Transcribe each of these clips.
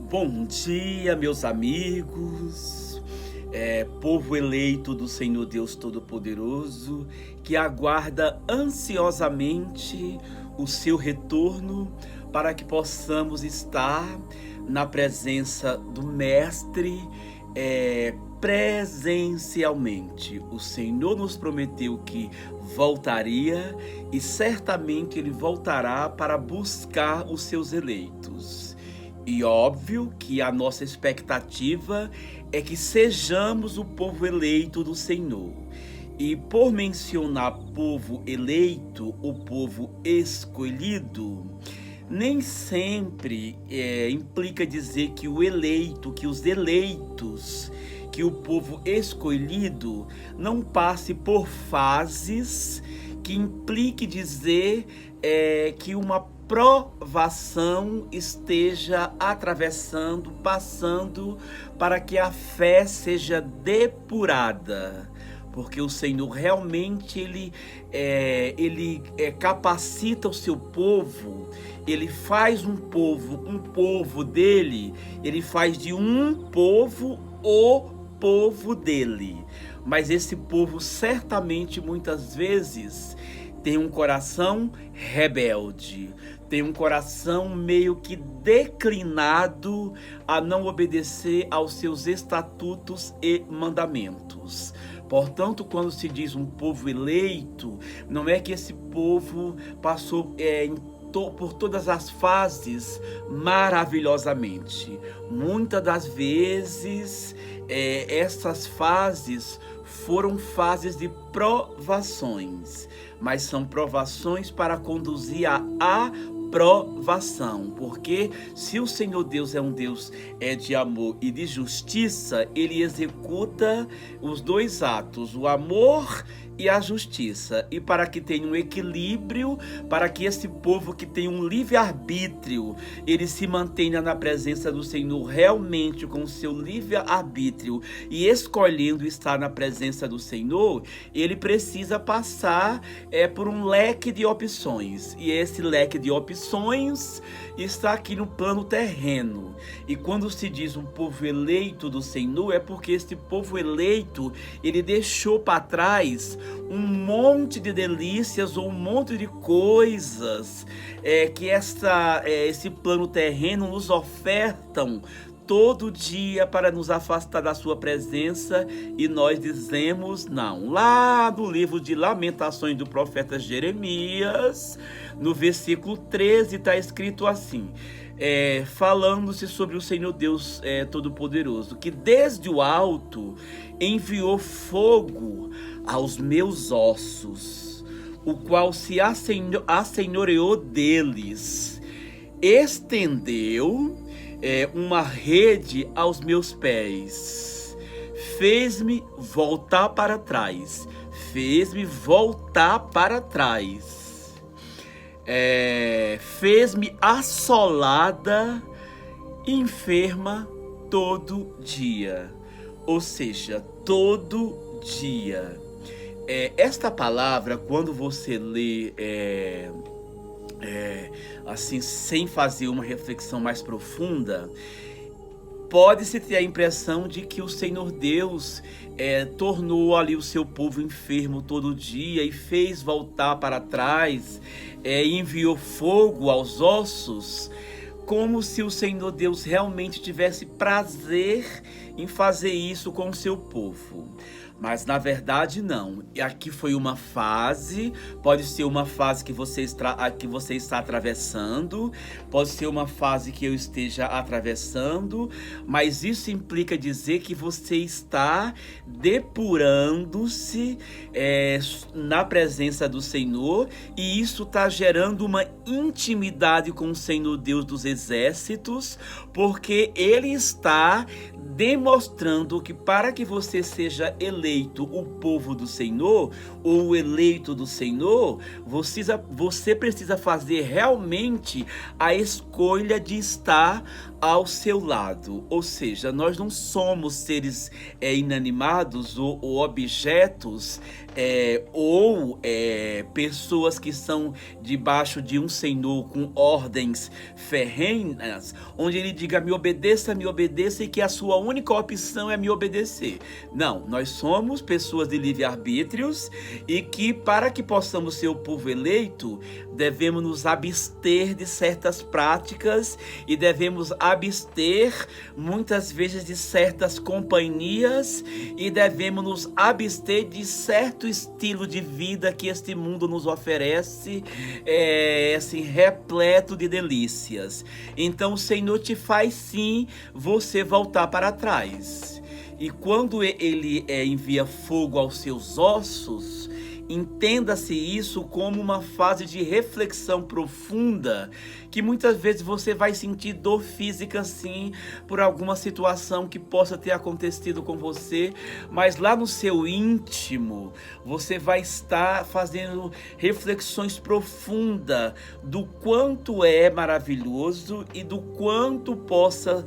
Bom dia, meus amigos, povo eleito do Senhor Deus Todo-Poderoso, que aguarda ansiosamente o seu retorno para que possamos estar na presença do Mestre presencialmente. O Senhor nos prometeu que voltaria e certamente Ele voltará para buscar os seus eleitos. E óbvio que a nossa expectativa é que sejamos o povo eleito do Senhor. E por mencionar povo eleito, o povo escolhido, nem sempre implica dizer que o eleito, que os eleitos, que o povo escolhido não passe por fases que implique dizer que uma provação esteja atravessando, passando, para que a fé seja depurada. Porque o Senhor realmente ele capacita o seu povo, ele faz um povo dele, ele faz de um povo o povo dele. Mas esse povo certamente muitas vezes tem um coração rebelde, tem um coração meio que declinado a não obedecer aos seus estatutos e mandamentos. Portanto, quando se diz um povo eleito, não é que esse povo passou por todas as fases maravilhosamente. Muitas das vezes, essas fases foram fases de provações, mas são provações para conduzir à aprovação, porque se o Senhor Deus é um Deus de amor e de justiça, Ele executa os dois atos, o amor e a justiça, e para que tenha um equilíbrio, para que esse povo que tem um livre-arbítrio, ele se mantenha na presença do Senhor realmente com o seu livre-arbítrio e escolhendo estar na presença do Senhor, ele precisa passar por um leque de opções, e esse leque de opções está aqui no plano terreno. E quando se diz um povo eleito do Senhor, é porque esse povo eleito, ele deixou para trás um monte de delícias ou um monte de coisas que esse plano terreno nos ofertam todo dia para nos afastar da sua presença, e nós dizemos não. Lá no livro de Lamentações do profeta Jeremias, no versículo 13, está escrito assim, falando-se sobre o Senhor Deus Todo-Poderoso, que desde o alto enviou fogo aos meus ossos, o qual se assenhoreou deles, estendeu uma rede aos meus pés, fez-me voltar para trás, fez-me assolada, enferma todo dia, ou seja, todo dia. Esta palavra, quando você lê assim, sem fazer uma reflexão mais profunda, pode-se ter a impressão de que o Senhor Deus tornou ali o seu povo enfermo todo dia e fez voltar para trás, e enviou fogo aos ossos, como se o Senhor Deus realmente tivesse prazer em fazer isso com o seu povo. Mas na verdade não. Aqui foi uma fase, pode ser uma fase que você está atravessando, pode ser uma fase que eu esteja atravessando, mas isso implica dizer que você está depurando-se na presença do Senhor, e isso está gerando uma intimidade com o Senhor Deus dos Exércitos, porque Ele está demonstrando que para que você seja eleito eleito o povo do Senhor, ou o eleito do Senhor, você precisa fazer realmente a escolha de estar ao seu lado. Ou seja, nós não somos seres inanimados ou objetos ou pessoas que são debaixo de um Senhor com ordens ferrenhas, onde ele diga me obedeça, e que a sua única opção é me obedecer. Não, nós somos pessoas de livre-arbítrios e que para que possamos ser o povo eleito, devemos nos abster de certas práticas e devemos abster muitas vezes de certas companhias e devemos nos abster de certo estilo de vida que este mundo nos oferece, assim, repleto de delícias. Então o Senhor te faz sim você voltar para trás. E quando ele envia fogo aos seus ossos, entenda-se isso como uma fase de reflexão profunda, que muitas vezes você vai sentir dor física sim, por alguma situação que possa ter acontecido com você, mas lá no seu íntimo, você vai estar fazendo reflexões profundas do quanto é maravilhoso e do quanto possa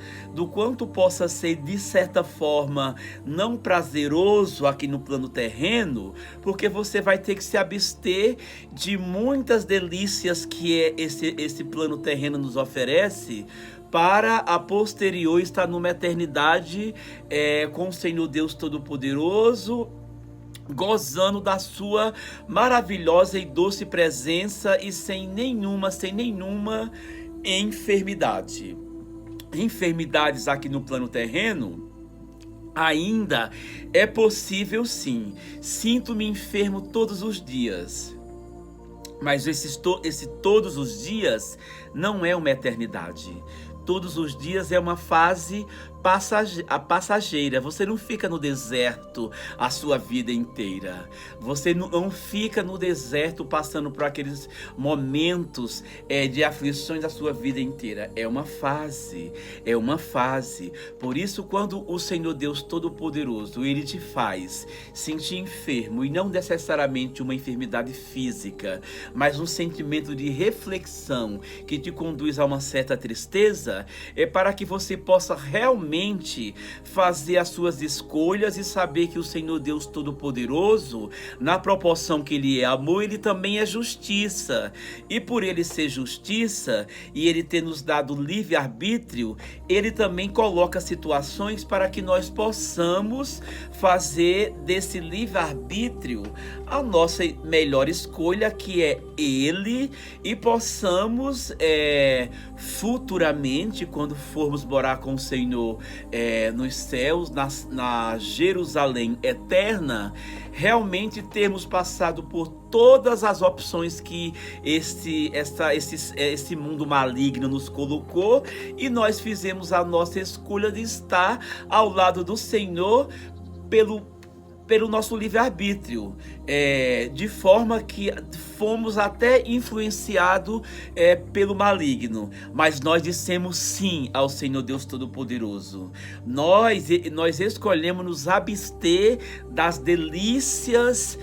ser de certa forma não prazeroso aqui no plano terreno, porque você vai ter que se abster de muitas delícias que esse plano terreno nos oferece, para a posterior estar numa eternidade com o Senhor Deus Todo-Poderoso, gozando da sua maravilhosa e doce presença e sem nenhuma enfermidade. Enfermidades aqui no plano terreno ainda é possível sim. Sinto-me enfermo todos os dias. Mas esse todos os dias não é uma eternidade. Todos os dias é uma fase passageira. Você não fica no deserto a sua vida inteira. Você não fica no deserto passando por aqueles momentos de aflições da sua vida inteira. É uma fase. Por isso, quando o Senhor Deus Todo-Poderoso, Ele te faz sentir enfermo, e não necessariamente uma enfermidade física, mas um sentimento de reflexão que te conduz a uma certa tristeza, é para que você possa realmente fazer as suas escolhas e saber que o Senhor Deus Todo-Poderoso, na proporção que Ele é amor, Ele também é justiça. E por Ele ser justiça e Ele ter nos dado livre-arbítrio, Ele também coloca situações para que nós possamos fazer desse livre-arbítrio a nossa melhor escolha, que é Ele, e possamos futuramente, quando formos morar com o Senhor nos céus, na Jerusalém eterna, realmente termos passado por todas as opções que esse mundo maligno nos colocou, e nós fizemos a nossa escolha de estar ao lado do Senhor pelo nosso livre-arbítrio, de forma que fomos até influenciados pelo maligno, mas nós dissemos sim ao Senhor Deus Todo-Poderoso. Nós escolhemos nos abster das delícias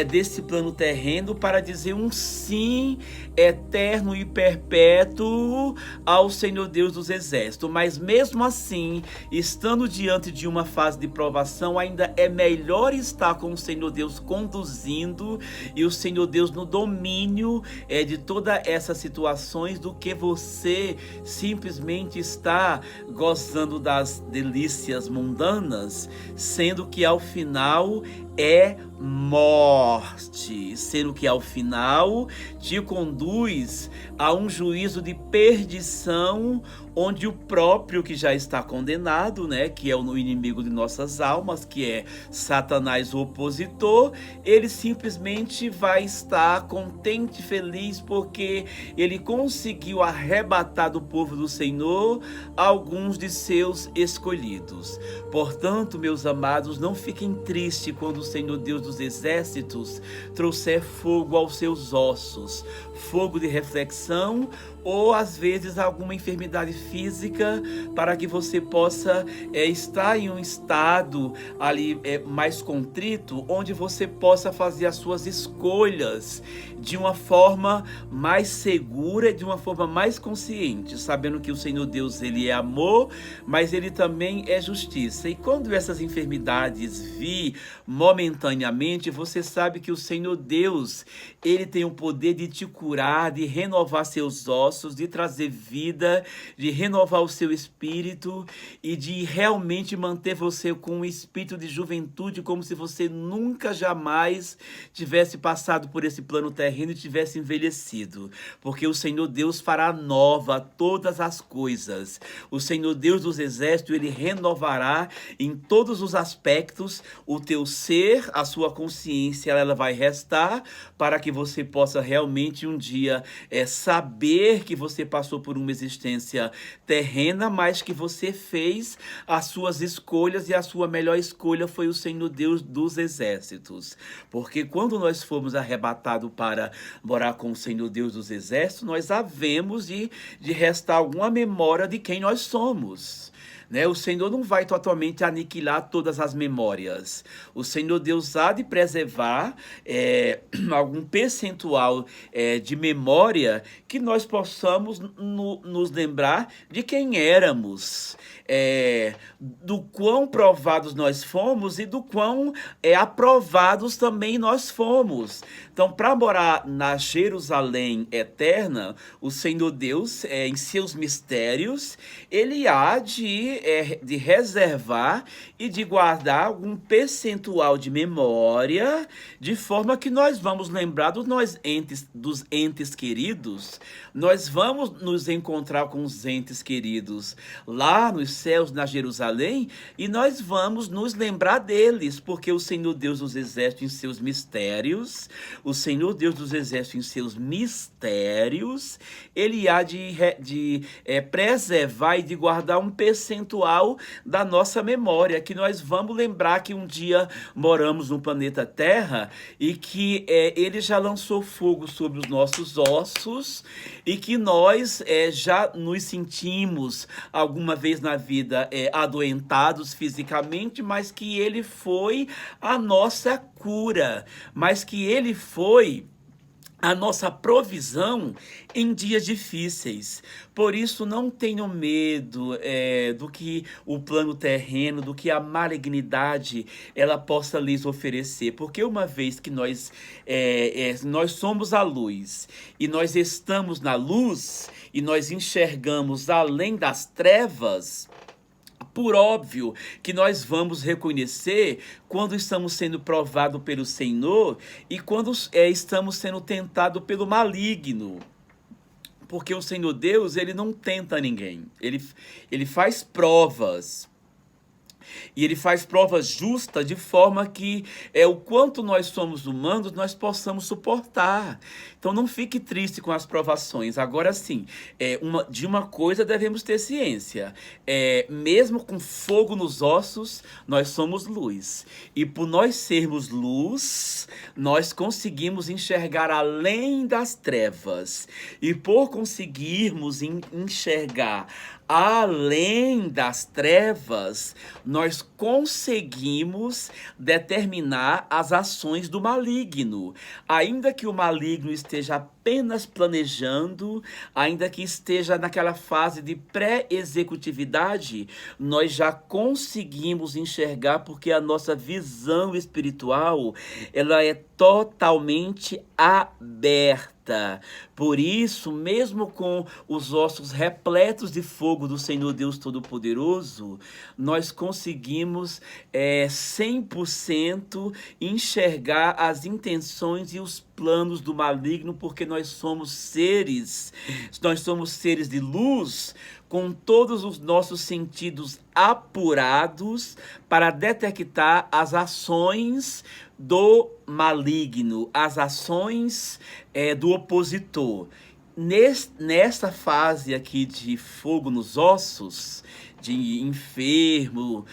desse plano terreno para dizer um sim eterno e perpétuo ao Senhor Deus dos Exércitos. Mas mesmo assim, estando diante de uma fase de provação, ainda é melhor estar com o Senhor Deus conduzindo e o Senhor Deus no domínio de todas essas situações, do que você simplesmente estar gozando das delícias mundanas, sendo que ao final é morte, sendo que ao final te conduz a um juízo de perdição, onde o próprio que já está condenado, que é o inimigo de nossas almas, que é Satanás, o opositor, ele simplesmente vai estar contente e feliz porque ele conseguiu arrebatar do povo do Senhor alguns de seus escolhidos. Portanto, meus amados, não fiquem tristes quando o Senhor Deus dos Exércitos trouxer fogo aos seus ossos, fogo de reflexão ou às vezes alguma enfermidade física, para que você possa estar em um estado ali mais contrito, onde você possa fazer as suas escolhas de uma forma mais segura, de uma forma mais consciente, sabendo que o Senhor Deus, ele é amor, mas ele também é justiça. E quando essas enfermidades vir momentaneamente, você sabe que o Senhor Deus, ele tem o poder de te curar, de renovar seus ossos, de trazer vida, de renovar o seu espírito e de realmente manter você com um espírito de juventude, como se você nunca jamais tivesse passado por esse plano terreno e tivesse envelhecido, porque o Senhor Deus fará nova todas as coisas. O Senhor Deus dos exércitos, ele renovará em todos os aspectos o teu ser, a sua consciência, ela vai restar para que você possa realmente um dia saber que você passou por uma existência terrena, mas que você fez as suas escolhas e a sua melhor escolha foi o Senhor Deus dos exércitos. Porque quando nós formos arrebatados para morar com o Senhor Deus dos exércitos, nós havemos de restar alguma memória de quem nós somos. O Senhor não vai totalmente aniquilar todas as memórias. O Senhor Deus há de preservar algum percentual de memória que nós possamos nos lembrar de quem éramos, do quão provados nós fomos e do quão aprovados também nós fomos. Então, para morar na Jerusalém eterna, o Senhor Deus, em seus mistérios, ele há de reservar e de guardar algum percentual de memória, de forma que nós vamos lembrar dos entes queridos, nós vamos nos encontrar com os entes queridos lá nos céus, na Jerusalém, e nós vamos nos lembrar deles, porque o Senhor Deus dos exércitos em seus mistérios, o Senhor Deus dos exércitos em seus mistérios, ele há de preservar e de guardar um percentual da nossa memória, que nós vamos lembrar que um dia moramos no planeta Terra e que ele já lançou fogo sobre os nossos ossos e que nós já nos sentimos alguma vez na vida adoentados fisicamente, mas que ele foi a nossa cura, mas que ele foi a nossa provisão em dias difíceis. Por isso, não tenham medo do que o plano terreno, do que a malignidade ela possa lhes oferecer, porque uma vez que nós somos a luz e nós estamos na luz e nós enxergamos além das trevas, por óbvio que nós vamos reconhecer quando estamos sendo provados pelo Senhor e quando estamos sendo tentados pelo maligno. Porque o Senhor Deus, ele não tenta ninguém. Ele faz provas. E ele faz provas justas de forma que o quanto nós somos humanos, nós possamos suportar. Então não fique triste com as provações. Agora sim, de uma coisa devemos ter ciência. Mesmo com fogo nos ossos, nós somos luz. E por nós sermos luz, nós conseguimos enxergar além das trevas. E por conseguirmos enxergar além das trevas, nós conseguimos determinar as ações do maligno. Ainda que o maligno esteja apenas planejando, ainda que esteja naquela fase de pré-executividade, nós já conseguimos enxergar, porque a nossa visão espiritual, ela é totalmente aberta. Por isso, mesmo com os ossos repletos de fogo do Senhor Deus Todo-Poderoso, nós conseguimos 100% enxergar as intenções e os planos do maligno, porque nós somos seres de luz, com todos os nossos sentidos apurados para detectar as ações do maligno, as ações do opositor. Nesta fase aqui de fogo nos ossos, de enfermo,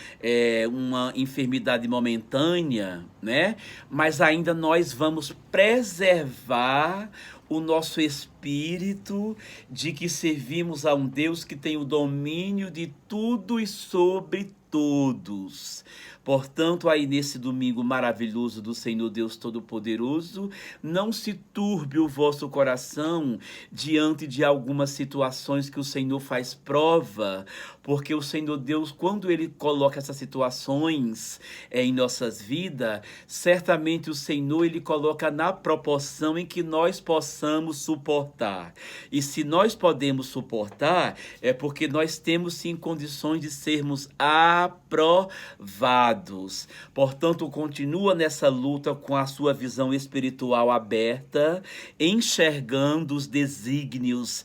uma enfermidade momentânea, né? Mas ainda nós vamos preservar o nosso espírito de que servimos a um Deus que tem o domínio de tudo e sobre todos. Portanto, aí nesse domingo maravilhoso do Senhor Deus Todo-Poderoso, não se turbe o vosso coração diante de algumas situações que o Senhor faz prova, porque o Senhor Deus, quando Ele coloca essas situações em nossas vidas, certamente o Senhor Ele coloca na proporção em que nós possamos suportar. E se nós podemos suportar, é porque nós temos sim condições de sermos aprovados. Portanto, continua nessa luta com a sua visão espiritual aberta, enxergando os desígnios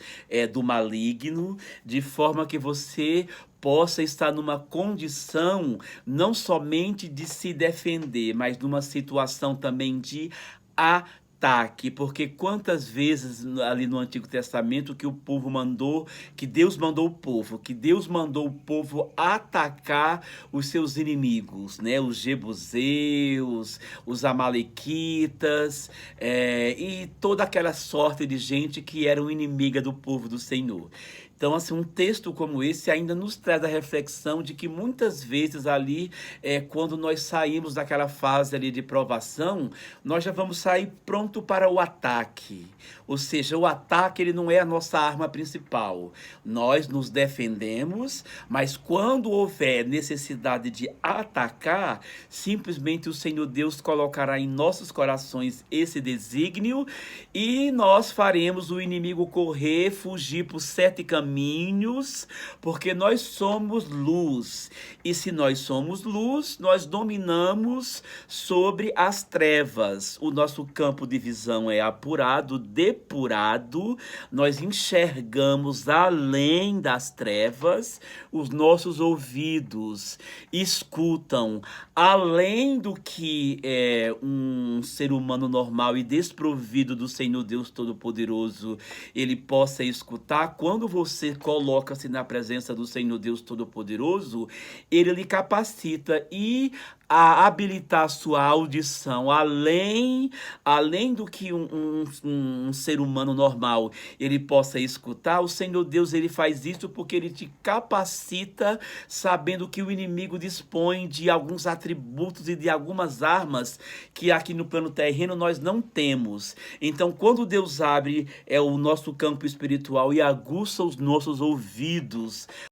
do maligno, de forma que você possa estar numa condição não somente de se defender, mas numa situação também de ataque, porque quantas vezes ali no Antigo Testamento que o povo mandou, que Deus mandou o povo atacar os seus inimigos, né? Os jebuseus, os amalequitas, e toda aquela sorte de gente que era inimiga do povo do Senhor. Então, assim, um texto como esse ainda nos traz a reflexão de que muitas vezes ali, quando nós saímos daquela fase ali de provação, nós já vamos sair pronto para o ataque. Ou seja, o ataque ele não é a nossa arma principal. Nós nos defendemos, mas quando houver necessidade de atacar, simplesmente o Senhor Deus colocará em nossos corações esse desígnio e nós faremos o inimigo correr, fugir por 7 caminhos, porque nós somos luz. E se nós somos luz, nós dominamos sobre as trevas. O nosso campo de visão é apurado, depurado, nós enxergamos além das trevas, os nossos ouvidos escutam além do que um ser humano normal e desprovido do Senhor Deus Todo-Poderoso ele possa escutar. Quando você coloca-se na presença do Senhor Deus Todo-Poderoso, ele lhe capacita e a habilitar a sua audição além do que um ser humano normal ele possa escutar. O Senhor Deus ele faz isso porque ele te capacita sabendo que o inimigo dispõe de alguns atributos e de algumas armas que aqui no plano terreno nós não temos. Então, quando Deus abre o nosso campo espiritual e aguça os nossos ouvidos